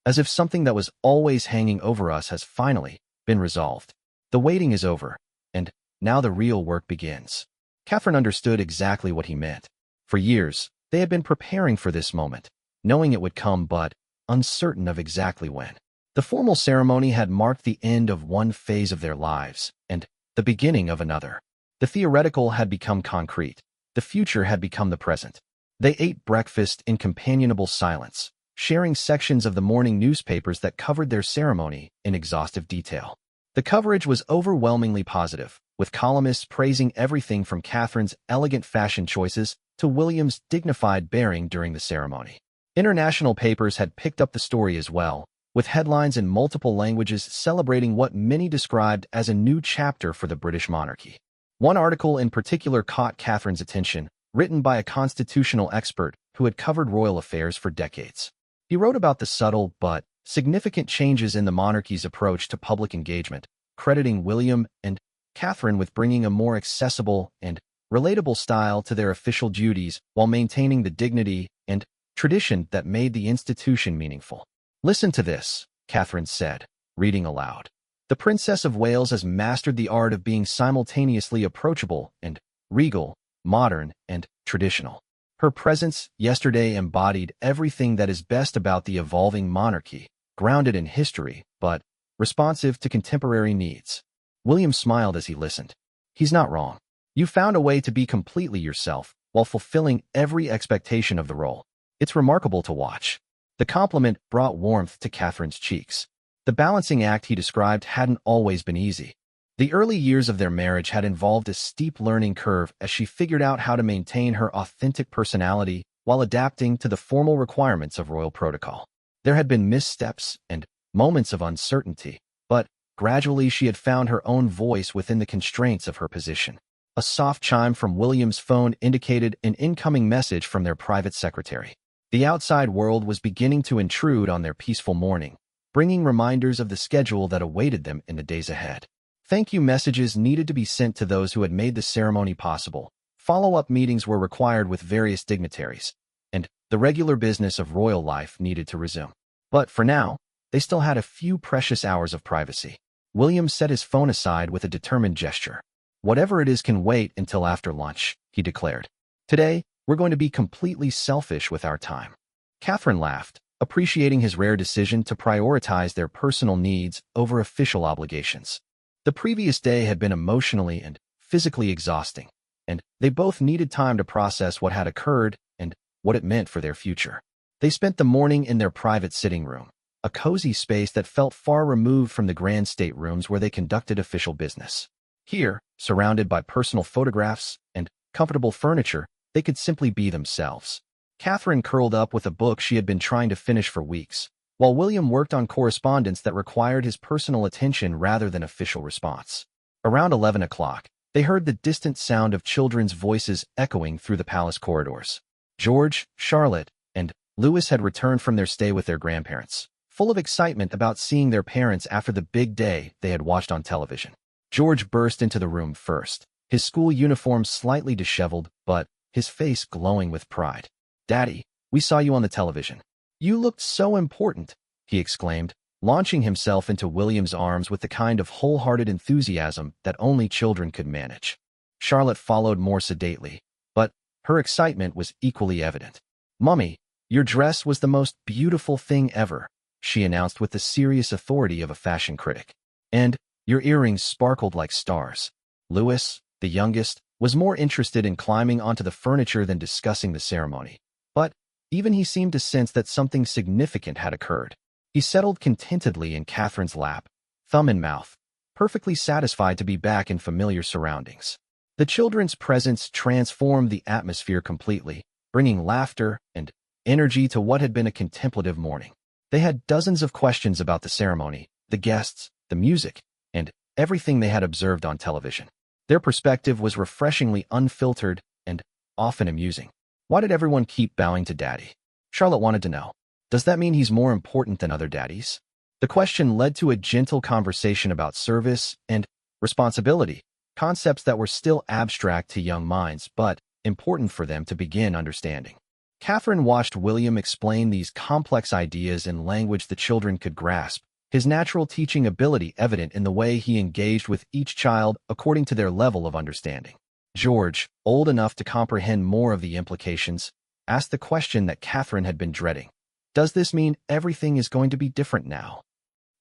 as if something that was always hanging over us has finally been resolved. "The waiting is over, and now the real work begins." Catherine understood exactly what he meant. For years, they had been preparing for this moment, knowing it would come but uncertain of exactly when. The formal ceremony had marked the end of one phase of their lives and the beginning of another. The theoretical had become concrete. The future had become the present. They ate breakfast in companionable silence, sharing sections of the morning newspapers that covered their ceremony in exhaustive detail. The coverage was overwhelmingly positive, with columnists praising everything from Catherine's elegant fashion choices to William's dignified bearing during the ceremony. International papers had picked up the story as well, with headlines in multiple languages celebrating what many described as a new chapter for the British monarchy. One article in particular caught Catherine's attention, written by a constitutional expert who had covered royal affairs for decades. He wrote about the subtle but significant changes in the monarchy's approach to public engagement, crediting William and Catherine with bringing a more accessible and relatable style to their official duties while maintaining the dignity and tradition that made the institution meaningful. "Listen to this," Catherine said, reading aloud. "The Princess of Wales has mastered the art of being simultaneously approachable and regal, modern and traditional. Her presence yesterday embodied everything that is best about the evolving monarchy, grounded in history, but responsive to contemporary needs." William smiled as he listened. "He's not wrong. You found a way to be completely yourself while fulfilling every expectation of the role. It's remarkable to watch." The compliment brought warmth to Catherine's cheeks. The balancing act he described hadn't always been easy. The early years of their marriage had involved a steep learning curve as she figured out how to maintain her authentic personality while adapting to the formal requirements of royal protocol. There had been missteps and moments of uncertainty, but gradually she had found her own voice within the constraints of her position. A soft chime from William's phone indicated an incoming message from their private secretary. The outside world was beginning to intrude on their peaceful morning, bringing reminders of the schedule that awaited them in the days ahead. Thank you messages needed to be sent to those who had made the ceremony possible. Follow-up meetings were required with various dignitaries, and the regular business of royal life needed to resume. But for now, they still had a few precious hours of privacy. William set his phone aside with a determined gesture. "Whatever it is can wait until after lunch," he declared. "Today, we're going to be completely selfish with our time." Catherine laughed, appreciating his rare decision to prioritize their personal needs over official obligations. The previous day had been emotionally and physically exhausting, and they both needed time to process what had occurred and what it meant for their future. They spent the morning in their private sitting room, a cozy space that felt far removed from the grand staterooms where they conducted official business. Here, surrounded by personal photographs and comfortable furniture, they could simply be themselves. Catherine curled up with a book she had been trying to finish for weeks, while William worked on correspondence that required his personal attention rather than official response. Around 11 o'clock, they heard the distant sound of children's voices echoing through the palace corridors. George, Charlotte, and Louis had returned from their stay with their grandparents, full of excitement about seeing their parents after the big day they had watched on television. George burst into the room first, his school uniform slightly disheveled, but his face glowing with pride. "Daddy, we saw you on the television. You looked so important," he exclaimed, launching himself into William's arms with the kind of wholehearted enthusiasm that only children could manage. Charlotte followed more sedately, but her excitement was equally evident. "Mummy, your dress was the most beautiful thing ever," she announced with the serious authority of a fashion critic. "And your earrings sparkled like stars." Louis, the youngest, was more interested in climbing onto the furniture than discussing the ceremony. But even he seemed to sense that something significant had occurred. He settled contentedly in Catherine's lap, thumb in mouth, perfectly satisfied to be back in familiar surroundings. The children's presence transformed the atmosphere completely, bringing laughter and energy to what had been a contemplative morning. They had dozens of questions about the ceremony, the guests, the music, and everything they had observed on television. Their perspective was refreshingly unfiltered and often amusing. Why did everyone keep bowing to Daddy? Charlotte wanted to know. Does that mean he's more important than other daddies? The question led to a gentle conversation about service and responsibility, concepts that were still abstract to young minds, but important for them to begin understanding. Catherine watched William explain these complex ideas in language the children could grasp, his natural teaching ability evident in the way he engaged with each child according to their level of understanding. George, old enough to comprehend more of the implications, asked the question that Catherine had been dreading. Does this mean everything is going to be different now?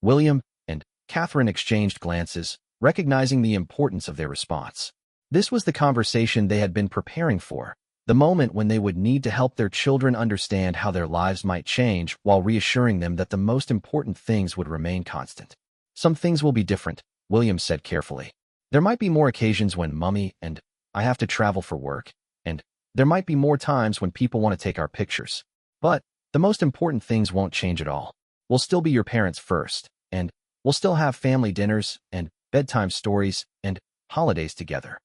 William and Catherine exchanged glances, recognizing the importance of their response. This was the conversation they had been preparing for, the moment when they would need to help their children understand how their lives might change while reassuring them that the most important things would remain constant. Some things will be different, William said carefully. There might be more occasions when Mummy and I have to travel for work, and there might be more times when people want to take our pictures. But the most important things won't change at all. We'll still be your parents first, and we'll still have family dinners and bedtime stories and holidays together.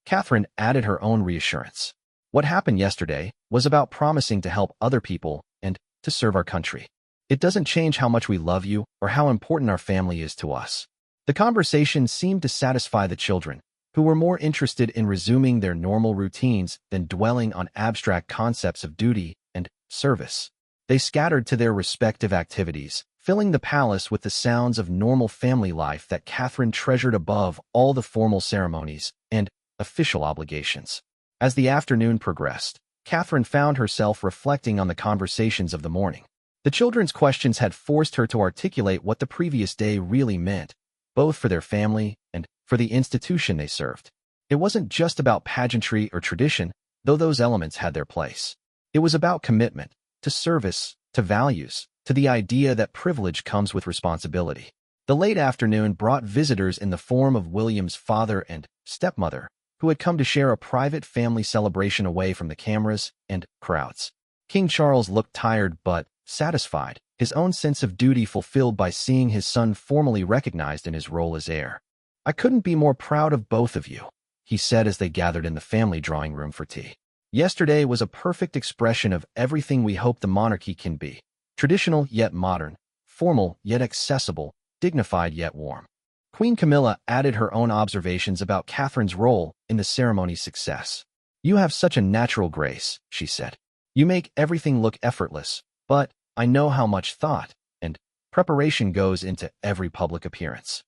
Catherine added her own reassurance. What happened yesterday was about promising to help other people and to serve our country. It doesn't change how much we love you or how important our family is to us. The conversation seemed to satisfy the children, who were more interested in resuming their normal routines than dwelling on abstract concepts of duty and service. They scattered to their respective activities, filling the palace with the sounds of normal family life that Catherine treasured above all the formal ceremonies and official obligations. As the afternoon progressed, Catherine found herself reflecting on the conversations of the morning. The children's questions had forced her to articulate what the previous day really meant, both for their family and for the institution they served. It wasn't just about pageantry or tradition, though those elements had their place. It was about commitment, to service, to values, to the idea that privilege comes with responsibility. The late afternoon brought visitors in the form of William's father and stepmother, who had come to share a private family celebration away from the cameras and crowds. King Charles looked tired but satisfied, his own sense of duty fulfilled by seeing his son formally recognized in his role as heir. "I couldn't be more proud of both of you," he said as they gathered in the family drawing room for tea. "Yesterday was a perfect expression of everything we hope the monarchy can be. Traditional yet modern, formal yet accessible, dignified yet warm." Queen Camilla added her own observations about Catherine's role in the ceremony's success. "You have such a natural grace," she said. "You make everything look effortless, but I know how much thought and preparation goes into every public appearance."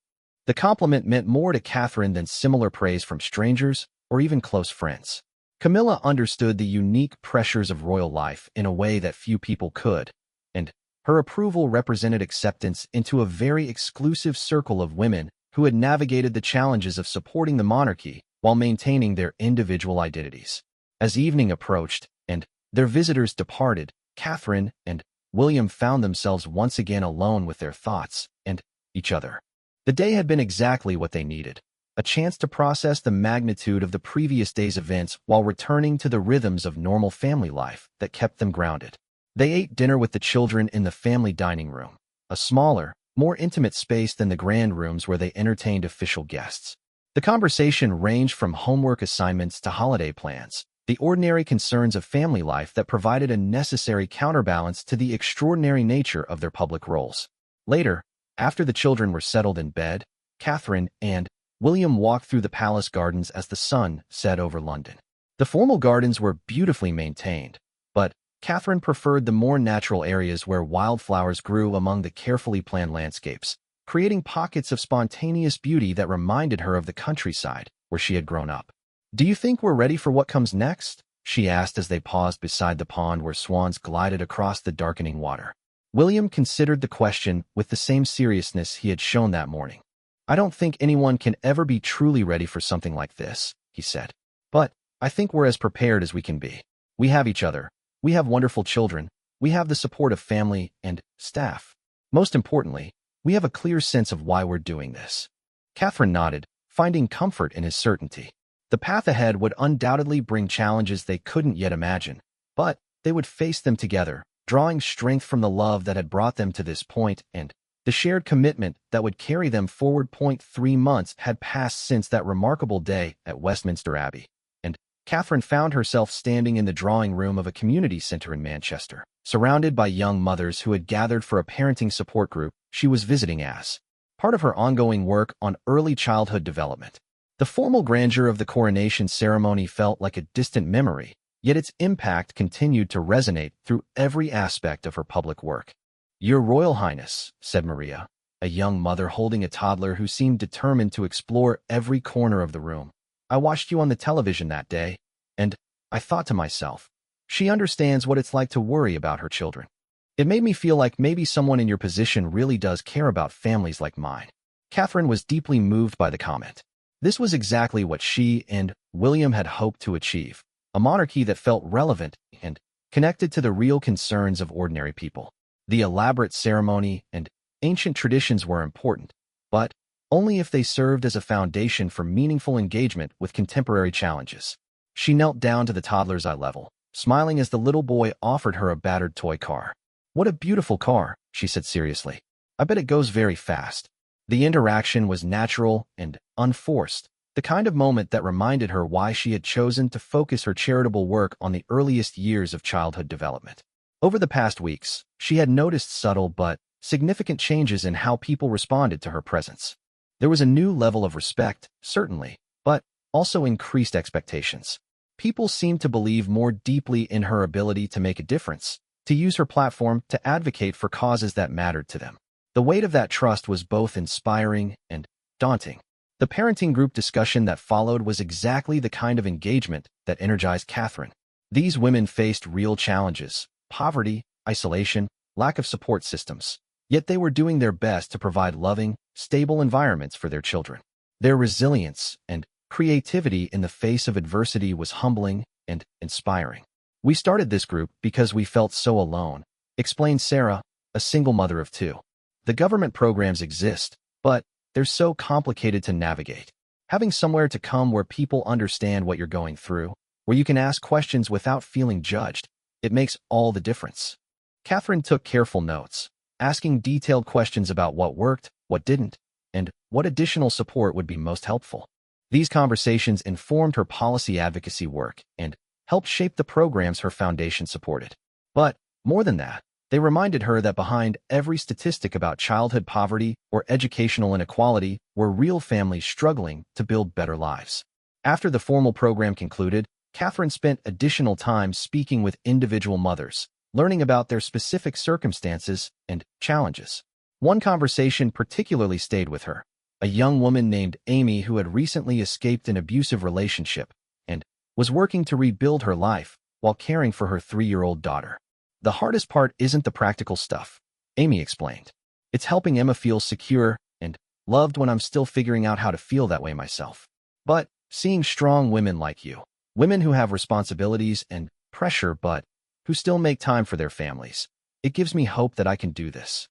The compliment meant more to Catherine than similar praise from strangers or even close friends. Camilla understood the unique pressures of royal life in a way that few people could, and her approval represented acceptance into a very exclusive circle of women who had navigated the challenges of supporting the monarchy while maintaining their individual identities. As evening approached and their visitors departed, Catherine and William found themselves once again alone with their thoughts and each other. The day had been exactly what they needed, a chance to process the magnitude of the previous day's events while returning to the rhythms of normal family life that kept them grounded. They ate dinner with the children in the family dining room, a smaller, more intimate space than the grand rooms where they entertained official guests. The conversation ranged from homework assignments to holiday plans, the ordinary concerns of family life that provided a necessary counterbalance to the extraordinary nature of their public roles. Later, after the children were settled in bed, Catherine and William walked through the palace gardens as the sun set over London. The formal gardens were beautifully maintained, but Catherine preferred the more natural areas where wildflowers grew among the carefully planned landscapes, creating pockets of spontaneous beauty that reminded her of the countryside where she had grown up. "Do you think we're ready for what comes next?" she asked as they paused beside the pond where swans glided across the darkening water. William considered the question with the same seriousness he had shown that morning. "I don't think anyone can ever be truly ready for something like this," he said. "But I think we're as prepared as we can be. We have each other. We have wonderful children. We have the support of family and staff. Most importantly, we have a clear sense of why we're doing this." Catherine nodded, finding comfort in his certainty. The path ahead would undoubtedly bring challenges they couldn't yet imagine, but they would face them together, drawing strength from the love that had brought them to this point and the shared commitment that would carry them forward. 3 months had passed since that remarkable day at Westminster Abbey, and Catherine found herself standing in the drawing room of a community center in Manchester, surrounded by young mothers who had gathered for a parenting support group she was visiting as part of her ongoing work on early childhood development. The formal grandeur of the coronation ceremony felt like a distant memory, yet its impact continued to resonate through every aspect of her public work. "Your Royal Highness," said Maria, a young mother holding a toddler who seemed determined to explore every corner of the room. "I watched you on the television that day, and I thought to myself, she understands what it's like to worry about her children. It made me feel like maybe someone in your position really does care about families like mine." Catherine was deeply moved by the comment. This was exactly what she and William had hoped to achieve, a monarchy that felt relevant and connected to the real concerns of ordinary people. The elaborate ceremony and ancient traditions were important, but only if they served as a foundation for meaningful engagement with contemporary challenges. She knelt down to the toddler's eye level, smiling as the little boy offered her a battered toy car. "What a beautiful car," she said seriously. "I bet it goes very fast." The interaction was natural and unforced, the kind of moment that reminded her why she had chosen to focus her charitable work on the earliest years of childhood development. Over the past weeks, she had noticed subtle but significant changes in how people responded to her presence. There was a new level of respect, certainly, but also increased expectations. People seemed to believe more deeply in her ability to make a difference, to use her platform to advocate for causes that mattered to them. The weight of that trust was both inspiring and daunting. The parenting group discussion that followed was exactly the kind of engagement that energized Catherine. These women faced real challenges: poverty, isolation, lack of support systems. Yet they were doing their best to provide loving, stable environments for their children. Their resilience and creativity in the face of adversity was humbling and inspiring. "We started this group because we felt so alone," explained Sarah, a single mother of two. "The government programs exist, but they're so complicated to navigate. Having somewhere to come where people understand what you're going through, where you can ask questions without feeling judged, it makes all the difference." Catherine took careful notes, asking detailed questions about what worked, what didn't, and what additional support would be most helpful. These conversations informed her policy advocacy work and helped shape the programs her foundation supported. But more than that, they reminded her that behind every statistic about childhood poverty or educational inequality were real families struggling to build better lives. After the formal program concluded, Catherine spent additional time speaking with individual mothers, learning about their specific circumstances and challenges. One conversation particularly stayed with her: a young woman named Amy who had recently escaped an abusive relationship and was working to rebuild her life while caring for her 3-year-old daughter. "The hardest part isn't the practical stuff," Amy explained. "It's helping Emma feel secure and loved when I'm still figuring out how to feel that way myself. But seeing strong women like you, women who have responsibilities and pressure but who still make time for their families, it gives me hope that I can do this."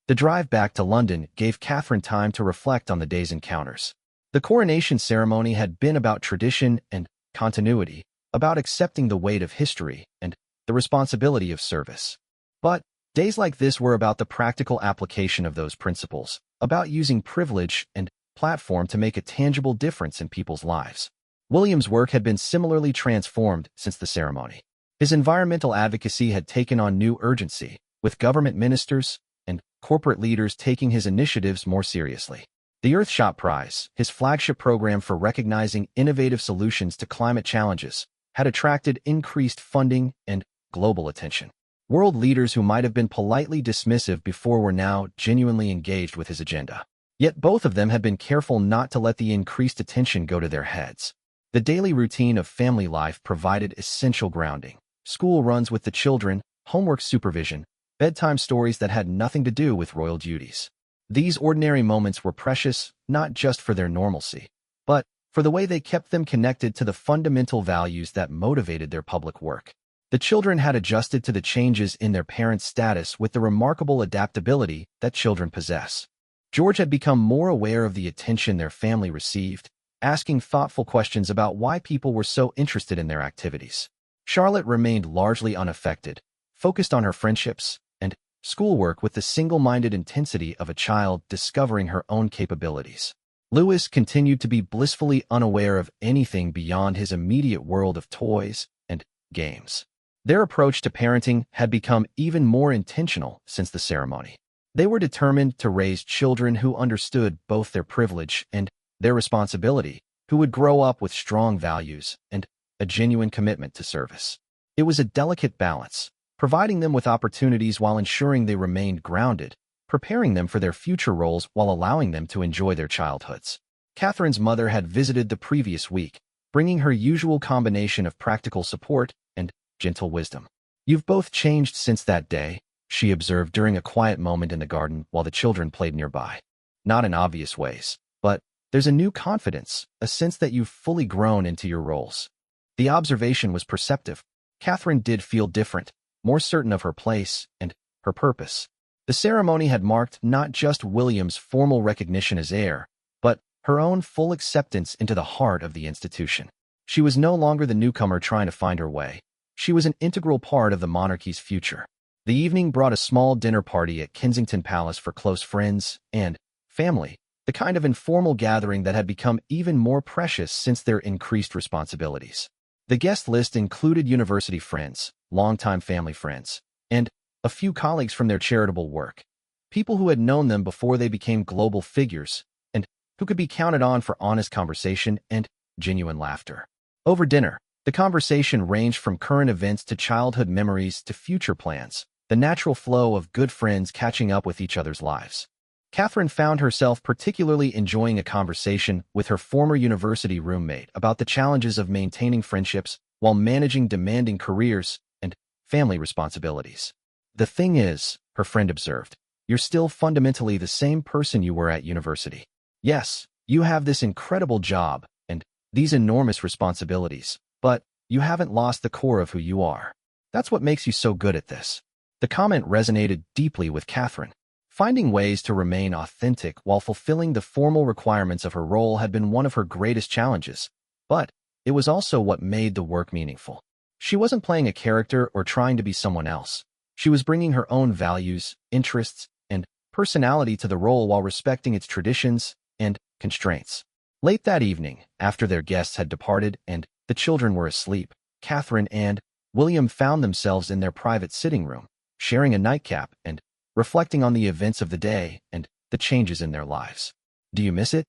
The drive back to London gave Catherine time to reflect on the day's encounters. The coronation ceremony had been about tradition and continuity, about accepting the weight of history and the responsibility of service. But days like this were about the practical application of those principles, about using privilege and platform to make a tangible difference in people's lives. William's work had been similarly transformed since the ceremony. His environmental advocacy had taken on new urgency, with government ministers and corporate leaders taking his initiatives more seriously. The Earthshot Prize, his flagship program for recognizing innovative solutions to climate challenges, had attracted increased funding and global attention. World leaders who might have been politely dismissive before were now genuinely engaged with his agenda. Yet both of them had been careful not to let the increased attention go to their heads. The daily routine of family life provided essential grounding: school runs with the children, homework supervision, bedtime stories that had nothing to do with royal duties. These ordinary moments were precious, not just for their normalcy, but for the way they kept them connected to the fundamental values that motivated their public work. The children had adjusted to the changes in their parents' status with the remarkable adaptability that children possess. George had become more aware of the attention their family received, asking thoughtful questions about why people were so interested in their activities. Charlotte remained largely unaffected, focused on her friendships and schoolwork with the single-minded intensity of a child discovering her own capabilities. Louis continued to be blissfully unaware of anything beyond his immediate world of toys and games. Their approach to parenting had become even more intentional since the ceremony. They were determined to raise children who understood both their privilege and their responsibility, who would grow up with strong values and a genuine commitment to service. It was a delicate balance, providing them with opportunities while ensuring they remained grounded, preparing them for their future roles while allowing them to enjoy their childhoods. Catherine's mother had visited the previous week, bringing her usual combination of practical support and gentle wisdom. "You've both changed since that day," she observed during a quiet moment in the garden while the children played nearby. "Not in obvious ways, but there's a new confidence, a sense that you've fully grown into your roles." The observation was perceptive. Catherine did feel different, more certain of her place and her purpose. The ceremony had marked not just William's formal recognition as heir, but her own full acceptance into the heart of the institution. She was no longer the newcomer trying to find her way. She was an integral part of the monarchy's future. The evening brought a small dinner party at Kensington Palace for close friends and family, the kind of informal gathering that had become even more precious since their increased responsibilities. The guest list included university friends, longtime family friends, and a few colleagues from their charitable work, people who had known them before they became global figures, and who could be counted on for honest conversation and genuine laughter. Over dinner, the conversation ranged from current events to childhood memories to future plans, the natural flow of good friends catching up with each other's lives. Catherine found herself particularly enjoying a conversation with her former university roommate about the challenges of maintaining friendships while managing demanding careers and family responsibilities. "The thing is," her friend observed, "you're still fundamentally the same person you were at university. Yes, you have this incredible job and these enormous responsibilities, but you haven't lost the core of who you are. That's what makes you so good at this." The comment resonated deeply with Catherine. Finding ways to remain authentic while fulfilling the formal requirements of her role had been one of her greatest challenges, but it was also what made the work meaningful. She wasn't playing a character or trying to be someone else. She was bringing her own values, interests, and personality to the role while respecting its traditions and constraints. Late that evening, after their guests had departed and the children were asleep, Catherine and William found themselves in their private sitting room, sharing a nightcap and reflecting on the events of the day and the changes in their lives. "Do you miss it?"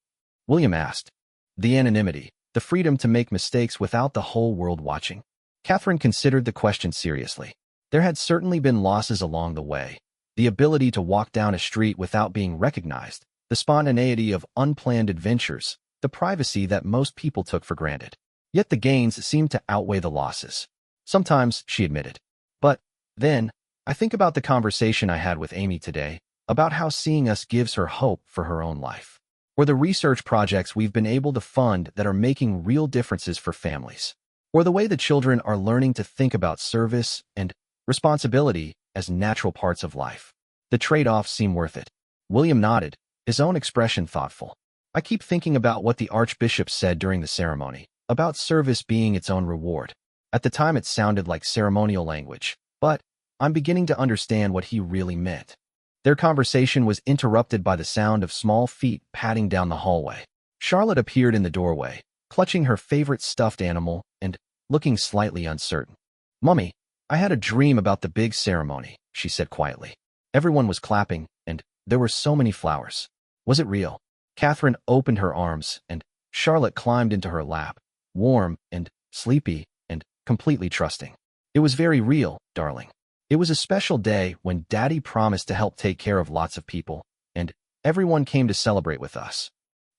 William asked. "The anonymity, the freedom to make mistakes without the whole world watching." Catherine considered the question seriously. There had certainly been losses along the way. The ability to walk down a street without being recognized, the spontaneity of unplanned adventures, the privacy that most people took for granted. Yet the gains seemed to outweigh the losses. "Sometimes," she admitted. "But then, I think about the conversation I had with Amy today, about how seeing us gives her hope for her own life. Or the research projects we've been able to fund that are making real differences for families. Or the way the children are learning to think about service and responsibility as natural parts of life. The trade-offs seem worth it." William nodded, his own expression thoughtful. "I keep thinking about what the Archbishop said during the ceremony, about service being its own reward. At the time it sounded like ceremonial language, but I'm beginning to understand what he really meant." Their conversation was interrupted by the sound of small feet padding down the hallway. Charlotte appeared in the doorway, clutching her favorite stuffed animal and looking slightly uncertain. "Mummy, I had a dream about the big ceremony," she said quietly. Everyone was clapping, and there were so many flowers. "Was it real?" Catherine opened her arms, and Charlotte climbed into her lap, warm and sleepy and completely trusting. "It was very real, darling. It was a special day when Daddy promised to help take care of lots of people, and everyone came to celebrate with us."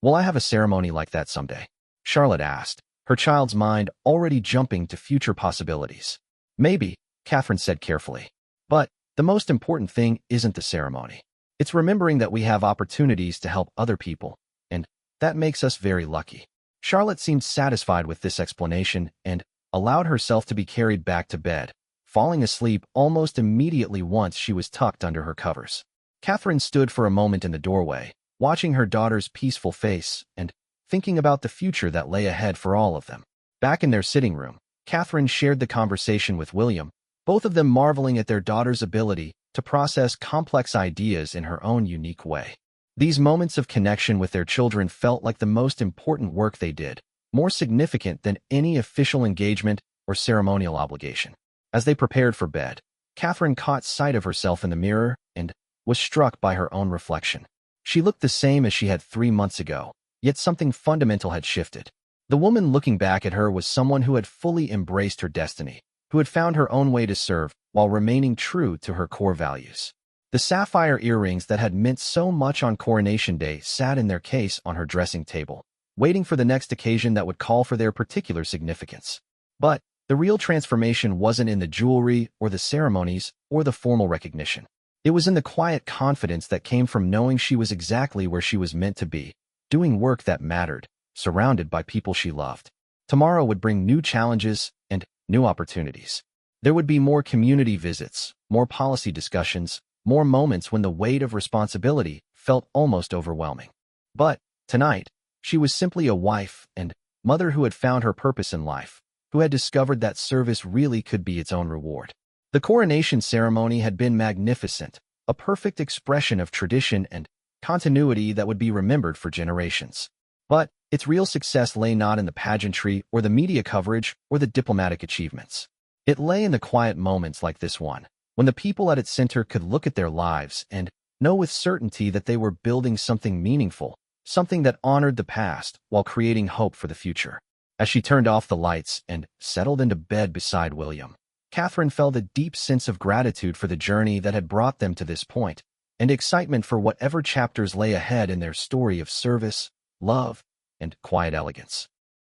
"Will I have a ceremony like that someday?" Charlotte asked, her child's mind already jumping to future possibilities. "Maybe," Catherine said carefully. "But the most important thing isn't the ceremony. It's remembering that we have opportunities to help other people, and that makes us very lucky." Charlotte seemed satisfied with this explanation and allowed herself to be carried back to bed, falling asleep almost immediately once she was tucked under her covers. Catherine stood for a moment in the doorway, watching her daughter's peaceful face and thinking about the future that lay ahead for all of them. Back in their sitting room, Catherine shared the conversation with William, both of them marveling at their daughter's ability to process complex ideas in her own unique way. These moments of connection with their children felt like the most important work they did, more significant than any official engagement or ceremonial obligation. As they prepared for bed, Catherine caught sight of herself in the mirror and was struck by her own reflection. She looked the same as she had 3 months ago, yet something fundamental had shifted. The woman looking back at her was someone who had fully embraced her destiny, who had found her own way to serve while remaining true to her core values. The sapphire earrings that had meant so much on Coronation Day sat in their case on her dressing table, waiting for the next occasion that would call for their particular significance. But the real transformation wasn't in the jewelry or the ceremonies or the formal recognition. It was in the quiet confidence that came from knowing she was exactly where she was meant to be, doing work that mattered, surrounded by people she loved. Tomorrow would bring new challenges and new opportunities. There would be more community visits, more policy discussions, more moments when the weight of responsibility felt almost overwhelming. But tonight, she was simply a wife and mother who had found her purpose in life, who had discovered that service really could be its own reward. The coronation ceremony had been magnificent, a perfect expression of tradition and continuity that would be remembered for generations. But its real success lay not in the pageantry or the media coverage or the diplomatic achievements. It lay in the quiet moments like this one, when the people at its center could look at their lives and know with certainty that they were building something meaningful, something that honored the past while creating hope for the future. As she turned off the lights and settled into bed beside William, Catherine felt a deep sense of gratitude for the journey that had brought them to this point, and excitement for whatever chapters lay ahead in their story of service, love, and quiet elegance.